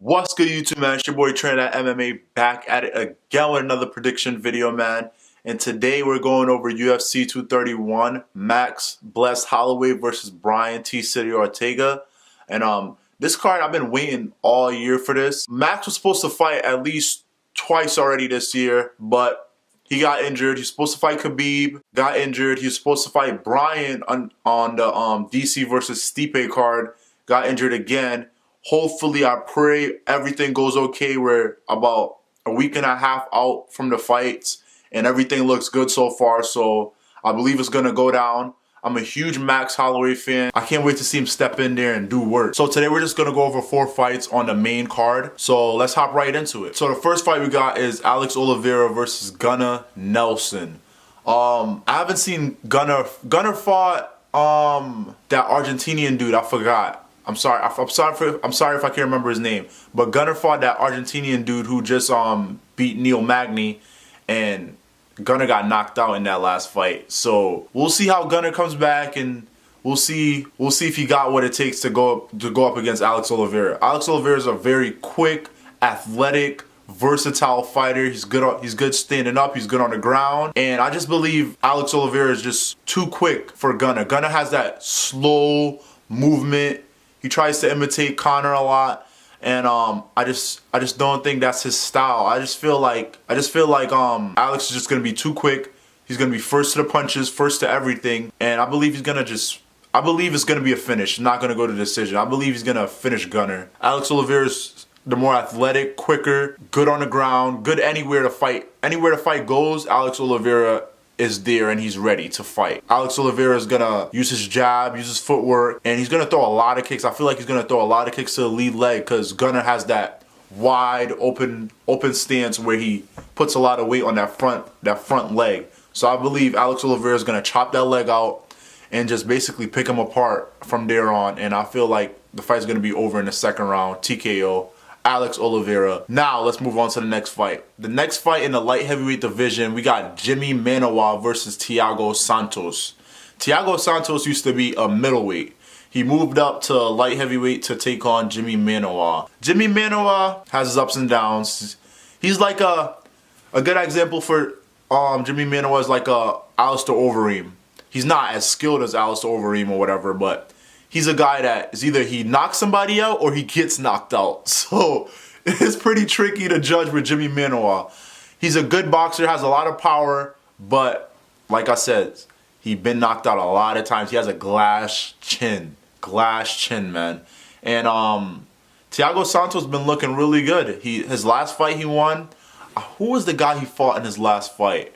What's good, YouTube, man? It's your boy Trent at MMA, back at it again with another prediction video, man. And today we're going over UFC 231, Max Bless Holloway versus Brian T. City Ortega. And this card, I've been waiting all year for this. Max was supposed to fight at least twice already this year, but he got injured. He's supposed to fight Khabib, got injured. He was supposed to fight Brian on the DC versus Stipe card, got injured again. Hopefully, I pray everything goes okay. We're about a week and a half out from the fights, and everything looks good so far, so I believe it's going to go down. I'm a huge Max Holloway fan. I can't wait to see him step in there and do work. So today we're just going to go over 4 fights on the main card. So let's hop right into it. So the first fight we got is Alex Oliveira versus Gunnar Nelson. I haven't seen Gunnar. Gunnar fought that Argentinian dude. I forgot. I'm sorry if I can't remember his name. But Gunnar fought that Argentinian dude who just beat Neil Magny, and Gunnar got knocked out in that last fight. So we'll see how Gunnar comes back, and we'll see if he got what it takes to go up against Alex Oliveira. Alex Oliveira is a very quick, athletic, versatile fighter. He's good standing up. He's good on the ground. And I just believe Alex Oliveira is just too quick for Gunnar. Gunnar has that slow movement. He tries to imitate Conor a lot, and I just don't think that's his style. I just feel like Alex is just gonna be too quick. He's gonna be first to the punches, first to everything, and I believe it's gonna be a finish, not gonna go to decision. I believe he's gonna finish Gunnar. Alex Oliveira's the more athletic, quicker, good on the ground, good anywhere to fight. Anywhere the fight goes, Alex Oliveira is there and he's ready to fight. Alex Oliveira is gonna use his jab, use his footwork, and he's gonna throw a lot of kicks. I feel like he's gonna throw a lot of kicks to the lead leg because Gunnar has that wide open stance where he puts a lot of weight on that front leg. So I believe Alex Oliveira is gonna chop that leg out and just basically pick him apart from there on. And I feel like the fight's gonna be over in the second round, TKO. Alex Oliveira. Now let's move on to the next fight. The next fight in the light heavyweight division, we got Jimmy Manawa versus Thiago Santos. Thiago Santos used to be a middleweight. He moved up to light heavyweight to take on Jimmy Manawa. Jimmy Manawa has his ups and downs. He's like a good example for Jimmy Manawa is like a Alistair Overeem. He's not as skilled as Alistair Overeem or whatever, but he's a guy that is either he knocks somebody out or he gets knocked out. So it's pretty tricky to judge with Jimmy Manawa. He's a good boxer, has a lot of power, but like I said, he's been knocked out a lot of times. He has a glass chin, man. And Thiago Santos been looking really good. His last fight he won. Who was the guy he fought in his last fight?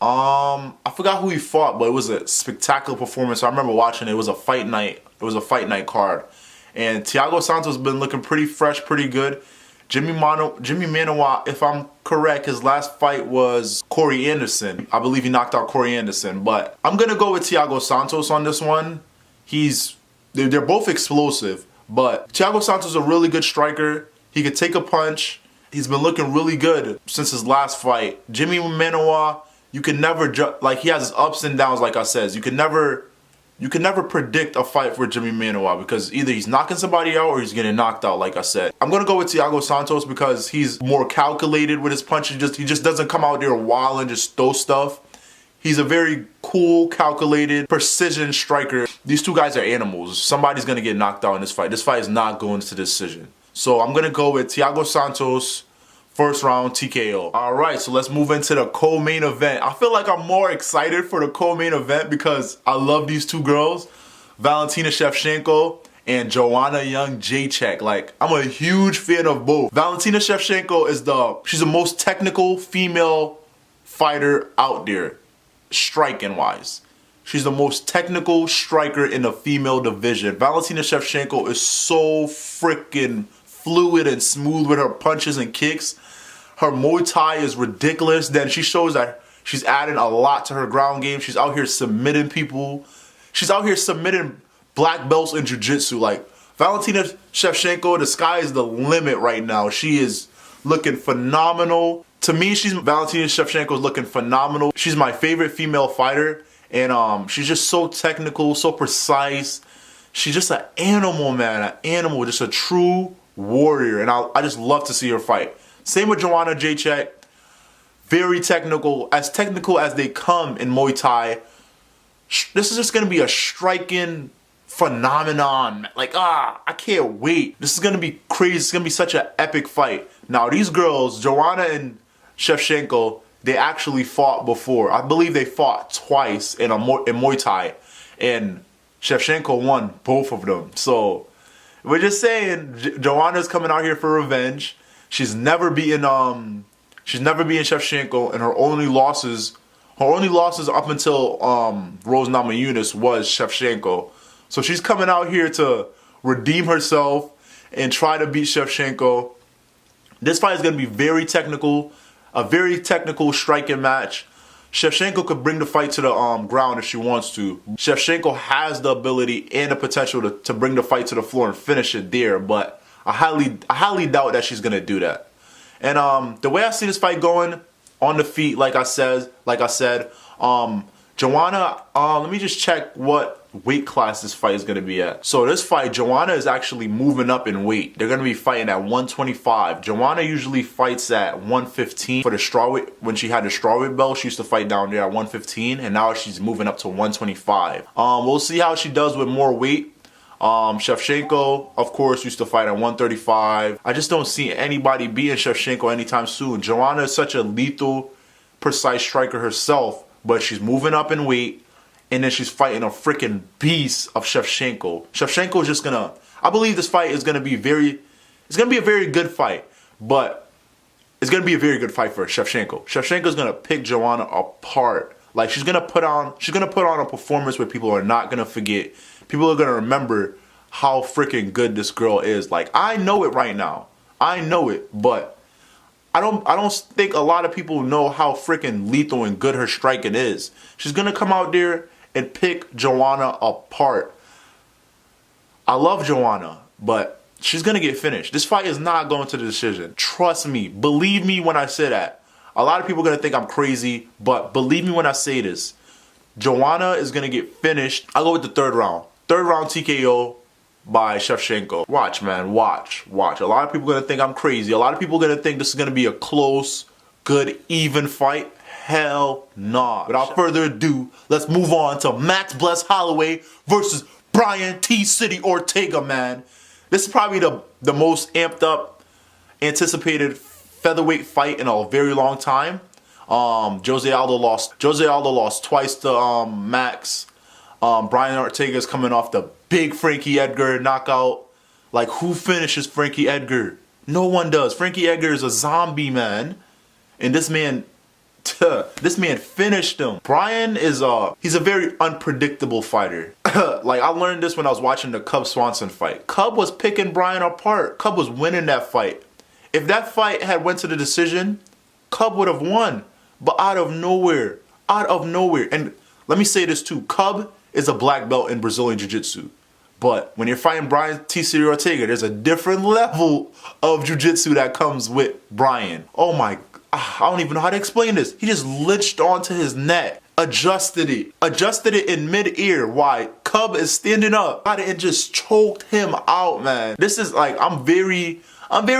I forgot who he fought, but it was a spectacular performance. I remember watching it. It was a fight night. It was a fight night card. And Thiago Santos been looking pretty fresh, pretty good. Jimmy Manawa, if I'm correct, his last fight was Corey Anderson. I believe he knocked out Corey Anderson. But I'm going to go with Thiago Santos on this one. They're both explosive. But Thiago Santos is a really good striker. He could take a punch. He's been looking really good since his last fight. Jimmy Manawa, you can never like he has his ups and downs. Like I said, you can never predict a fight for Jimmy Manawa because either he's knocking somebody out or he's getting knocked out. Like I said, I'm gonna go with Thiago Santos because he's more calculated with his punches. He just doesn't come out there wild and just throw stuff. He's a very cool, calculated, precision striker. These two guys are animals. Somebody's gonna get knocked out in this fight. This fight is not going to decision. So I'm gonna go with Thiago Santos. First round TKO. Alright, so let's move into the co-main event. I feel like I'm more excited for the co-main event because I love these two girls, Valentina Shevchenko and Joanne Jędrzejczyk. Like, I'm a huge fan of both. Valentina Shevchenko she's the most technical female fighter out there, striking wise. She's the most technical striker in the female division. Valentina Shevchenko is so freaking fluid and smooth with her punches and kicks. Her Muay Thai is ridiculous. Then she shows that she's adding a lot to her ground game. She's out here submitting people. She's out here submitting black belts in jiu-jitsu. Like, Valentina Shevchenko, the sky is the limit right now. She is looking phenomenal. To me, Valentina Shevchenko is looking phenomenal. She's my favorite female fighter. And she's just so technical, so precise. She's just an animal, man. An animal. Just a true warrior, and I just love to see her fight. Same with Joanna Jacek. Very technical as they come in Muay Thai. This is just going to be a striking phenomenon. Like, I can't wait. This is going to be crazy. It's going to be such an epic fight. Now, these girls, Joanna and Shevchenko, they actually fought before. I believe they fought twice in Muay Thai, and Shevchenko won both of them. So, we're just saying, Joanna's coming out here for revenge. She's never beaten Shevchenko, and her only losses up until Rose Namajunas was Shevchenko. So she's coming out here to redeem herself and try to beat Shevchenko. This fight is going to be very technical, a very technical striking match. Shevchenko could bring the fight to the ground if she wants to. Shevchenko has the ability and the potential to bring the fight to the floor and finish it there, but I highly doubt that she's going to do that. And the way I see this fight going, on the feet, like I said, Joanna, let me just check what weight class this fight is going to be at. So this fight, Joanna is actually moving up in weight. They're going to be fighting at 125. Joanna usually fights at 115 for the strawweight. When she had the strawweight belt, she used to fight down there at 115, and now she's moving up to 125. We'll see how she does with more weight. Shevchenko, of course, used to fight at 135. I just don't see anybody beating Shevchenko anytime soon. Joanna is such a lethal, precise striker herself, but she's moving up in weight, and then she's fighting a freaking beast of Shevchenko. Shevchenko is just gonna, I believe this fight is gonna be it's gonna be a very good fight, but it's gonna be a very good fight for Shevchenko. Shevchenko's gonna pick Joanna apart. Like, she's gonna put on a performance where people are not gonna forget. People are gonna remember how freaking good this girl is. Like, I know it right now. I know it, but I don't think a lot of people know how freaking lethal and good her striking is. She's gonna come out there and pick Joanna apart. I love Joanna, but she's gonna get finished. This fight is not going to the decision. Trust me. Believe me when I say that. A lot of people are gonna think I'm crazy, but believe me when I say this. Joanna is gonna get finished. I'll go with the third round. Third round TKO by Shevchenko. Watch, man. Watch. A lot of people are going to think I'm crazy. A lot of people are going to think this is going to be a close, good, even fight. Hell nah. Without further ado, let's move on to Max Bless Holloway versus Brian T. City Ortega, man. This is probably the most amped up, anticipated featherweight fight in a very long time. Jose Aldo lost twice to Max. Brian Ortega is coming off the big Frankie Edgar knockout. Like, who finishes Frankie Edgar? No one does. Frankie Edgar is a zombie, man. And this man finished him. Brian is he's a very unpredictable fighter. Like, I learned this when I was watching the Cub Swanson fight. Cub was picking Brian apart. Cub was winning that fight. If that fight had went to the decision, Cub would have won. But out of nowhere. And let me say this too. Cub is a black belt in Brazilian Jiu-Jitsu. But when you're fighting Brian T. City Ortega, there's a different level of Jiu-Jitsu that comes with Brian. Oh my, I don't even know how to explain this. He just lynched onto his neck, adjusted it in mid-ear. Why? Cub is standing up. It just choked him out, man. This is like, I'm very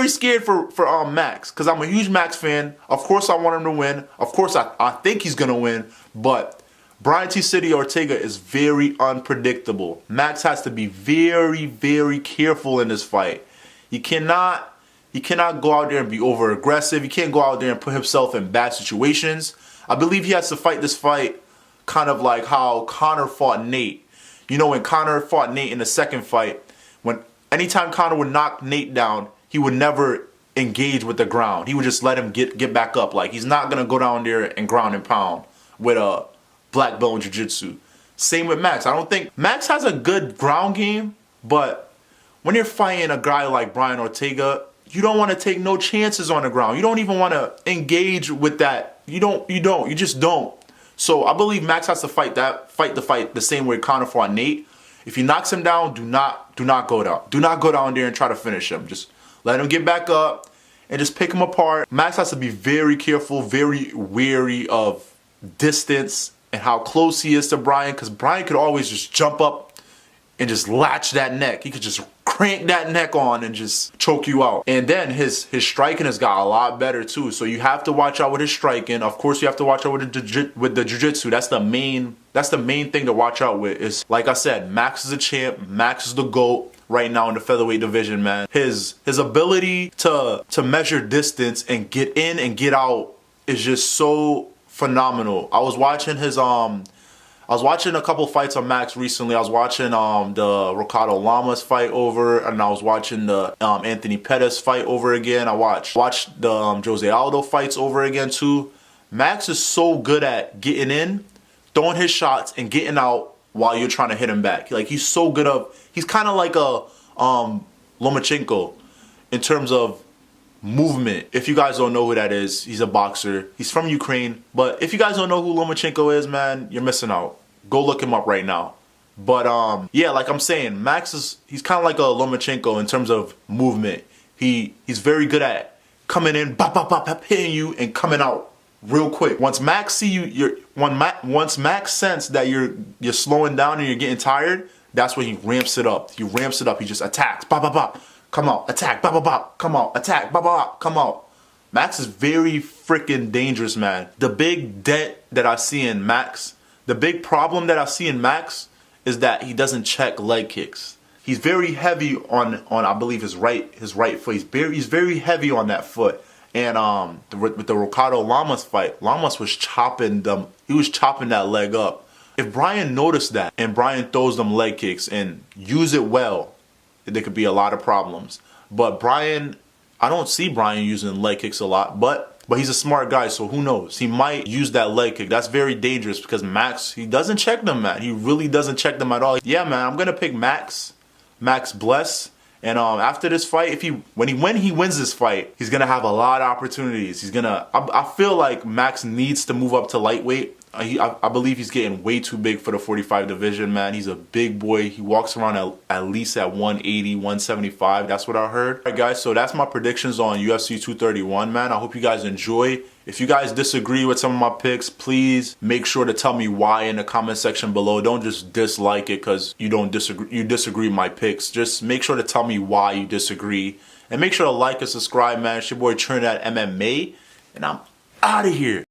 scared for Max, because I'm a huge Max fan. Of course I want him to win. Of course I think he's gonna win, but Brian T. City Ortega is very unpredictable. Max has to be very, very careful in this fight. He cannot go out there and be over aggressive. He can't go out there and put himself in bad situations. I believe he has to fight this fight kind of like how Conor fought Nate. You know, when Conor fought Nate in the second fight, anytime Conor would knock Nate down, he would never engage with the ground. He would just let him get back up. Like, he's not gonna go down there and ground and pound with a black belt in Jiu-Jitsu. Same with Max. I don't think Max has a good ground game, but when you're fighting a guy like Brian Ortega, you don't want to take no chances on the ground. You don't even want to engage with that. You just don't. So I believe Max has to fight the fight the same way Conor fought Nate. If he knocks him down, do not go down. Do not go down there and try to finish him. Just let him get back up and just pick him apart. Max has to be very careful, very wary of distance and how close he is to Brian, because Brian could always just jump up and just latch that neck. He could just crank that neck on and just choke you out. And then his striking has got a lot better too. So you have to watch out with his striking. Of course, you have to watch out with the jiu-jitsu. That's the main thing to watch out with. Is, like I said, Max is a champ. Max is the GOAT right now in the featherweight division, man. His ability to measure distance and get in and get out is just so phenomenal. I was watching a couple fights on Max recently. I was watching the Ricardo Lamas fight over, and I was watching the Anthony Pettis fight over again. I watched the Jose Aldo fights over again too. Max is so good at getting in, throwing his shots, and getting out while you're trying to hit him back. Like, he's so good he's kind of like a Lomachenko in terms of movement. If you guys don't know who that is, he's a boxer. He's from Ukraine. But if you guys don't know who Lomachenko is, man, you're missing out. Go look him up right now. But yeah, like I'm saying, he's kind of like a Lomachenko in terms of movement. He's very good at coming in, bop, bop, bop, hitting you, and coming out real quick. Once Max once Max sense that you're slowing down and you're getting tired, that's when he ramps it up. He ramps it up. He just attacks, bop, bop, bop, come out, attack, bop, bop, bop, come out, attack, bop, bop, bop, come out. Max is very freaking dangerous, man. The big dent that I see in Max, the big problem that I see in Max is that he doesn't check leg kicks. He's very heavy on I believe his right foot. He's very heavy on that foot. And with the Ricardo Lamas fight, Lamas was chopping them. He was chopping that leg up. If Brian noticed that and Brian throws them leg kicks and use it well, there could be a lot of problems. But Brian, I don't see Brian using leg kicks a lot, but he's a smart guy, so who knows? He might use that leg kick. That's very dangerous because Max, he doesn't check them, man. He really doesn't check them at all. Yeah, man, I'm gonna pick Max Bless. And after this fight, when he wins this fight, he's gonna have a lot of opportunities. I feel like Max needs to move up to lightweight. I believe he's getting way too big for the 45 division, man. He's a big boy. He walks around at least at 180, 175. That's what I heard. All right, guys, so that's my predictions on UFC 231, man. I hope you guys enjoy. If you guys disagree with some of my picks, please make sure to tell me why in the comment section below. Don't just dislike it because you disagree with my picks. Just make sure to tell me why you disagree. And make sure to like and subscribe, man. It's your boy Trinidad MMA, and I'm out of here.